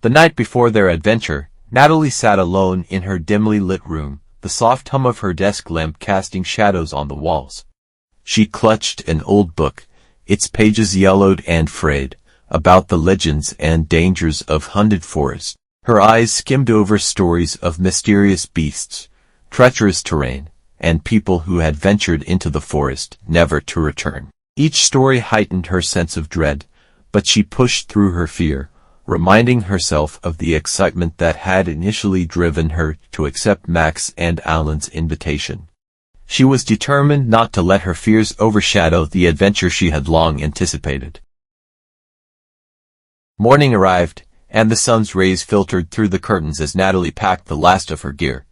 The night before their adventure, Natalie sat alone in her dimly lit room, the soft hum of her desk lamp casting shadows on the walls. She clutched an old book, its pages yellowed and frayed, about the legends and dangers of HOWDY Forest. Her eyes skimmed over stories of mysterious beasts, treacherous terrain, and people who had ventured into the forest, never to return. Each story heightened her sense of dread, but she pushed through her fear, reminding herself of the excitement that had initially driven her to accept Max and Alan's invitation. She was determined not to let her fears overshadow the adventure she had long anticipated. Morning arrived, and the sun's rays filtered through the curtains as Natalie packed the last of her gear.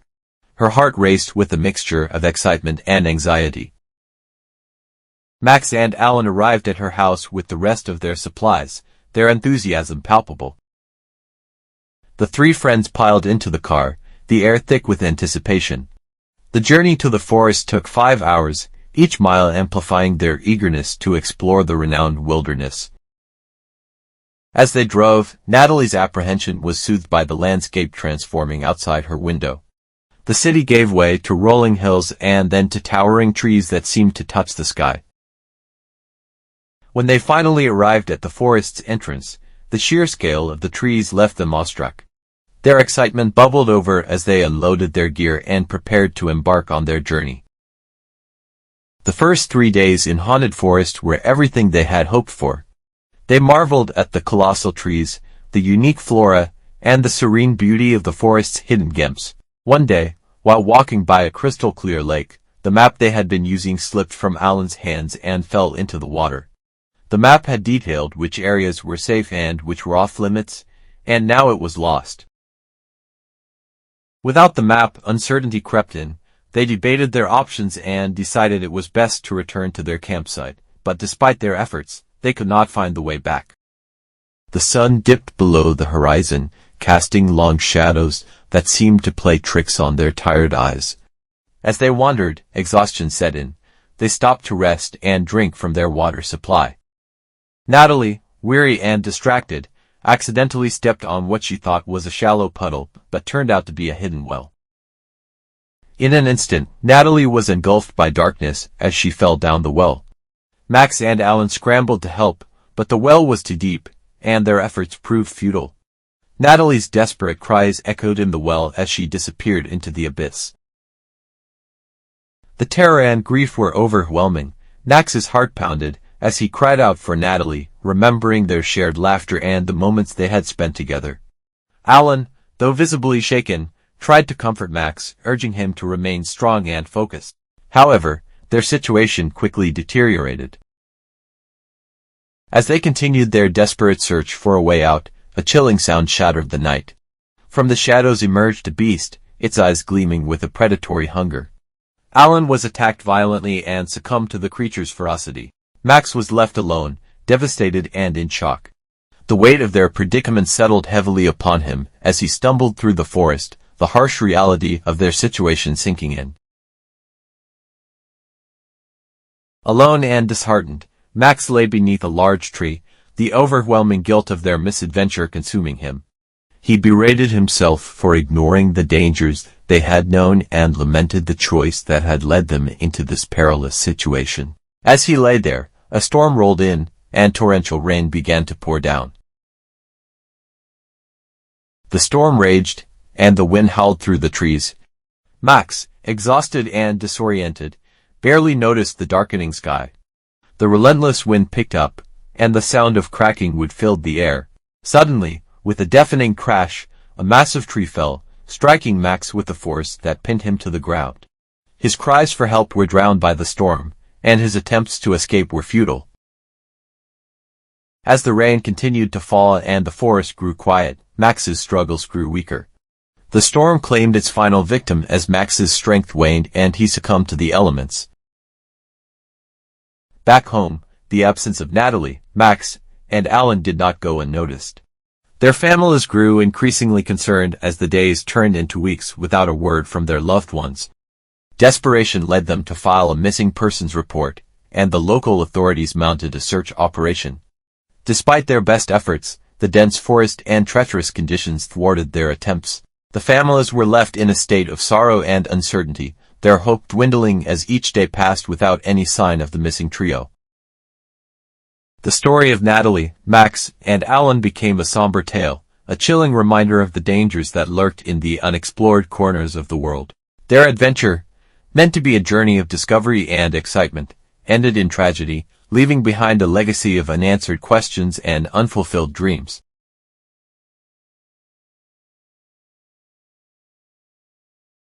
Her heart raced with a mixture of excitement and anxiety. Max and Alan arrived at her house with the rest of their supplies, their enthusiasm palpable. The three friends piled into the car, the air thick with anticipation. The journey to the forest took 5 hours, each mile amplifying their eagerness to explore the renowned wilderness. As they drove, Natalie's apprehension was soothed by the landscape transforming outside her window. The city gave way to rolling hills and then to towering trees that seemed to touch the sky. When they finally arrived at the forest's entrance, the sheer scale of the trees left them awestruck. Their excitement bubbled over as they unloaded their gear and prepared to embark on their journey. The first 3 days in HOWDY Forest were everything they had hoped for. They marveled at the colossal trees, the unique flora, and the serene beauty of the forest's hidden gems. One day, while walking by a crystal-clear lake, the map they had been using slipped from Alan's hands and fell into the water. The map had detailed which areas were safe and which were off-limits, and now it was lost. Without the map, uncertainty crept in. They debated their options and decided it was best to return to their campsite, but despite their efforts, they could not find the way back. The sun dipped below the horizon, casting long shadows that seemed to play tricks on their tired eyes. As they wandered, exhaustion set in. They stopped to rest and drink from their water supply. Natalie, weary and distracted, accidentally stepped on what she thought was a shallow puddle, but turned out to be a hidden well. In an instant, Natalie was engulfed by darkness as she fell down the well. Max and Alan scrambled to help, but the well was too deep, and their efforts proved futile. Natalie's desperate cries echoed in the well as she disappeared into the abyss. The terror and grief were overwhelming. Max's heart pounded as he cried out for Natalie, remembering their shared laughter and the moments they had spent together. Alan, though visibly shaken, tried to comfort Max, urging him to remain strong and focused. However, their situation quickly deteriorated. As they continued their desperate search for a way out, a chilling sound shattered the night. From the shadows emerged a beast, its eyes gleaming with a predatory hunger. Alan was attacked violently and succumbed to the creature's ferocity. Max was left alone, devastated and in shock. The weight of their predicament settled heavily upon him as he stumbled through the forest, the harsh reality of their situation sinking in. Alone and disheartened, Max lay beneath a large tree, the overwhelming guilt of their misadventure consuming him. He berated himself for ignoring the dangers they had known and lamented the choice that had led them into this perilous situation. As he lay there, a storm rolled in, and torrential rain began to pour down. The storm raged, and the wind howled through the trees. Max, exhausted and disoriented, barely noticed the darkening sky. The relentless wind picked up, and the sound of cracking wood filled the air. Suddenly, with a deafening crash, a massive tree fell, striking Max with a force that pinned him to the ground. His cries for help were drowned by the storm, and his attempts to escape were futile. As the rain continued to fall and the forest grew quiet, Max's struggles grew weaker. The storm claimed its final victim as Max's strength waned and he succumbed to the elements. Back home, the absence of Natalie, Max, and Alan did not go unnoticed. Their families grew increasingly concerned as the days turned into weeks without a word from their loved ones. Desperation led them to file a missing persons report, and the local authorities mounted a search operation. Despite their best efforts, the dense forest and treacherous conditions thwarted their attempts. The families were left in a state of sorrow and uncertainty, their hope dwindling as each day passed without any sign of the missing trio. The story of Natalie, Max, and Alan became a somber tale, a chilling reminder of the dangers that lurked in the unexplored corners of the world. Their adventure, meant to be a journey of discovery and excitement, ended in tragedy, leaving behind a legacy of unanswered questions and unfulfilled dreams.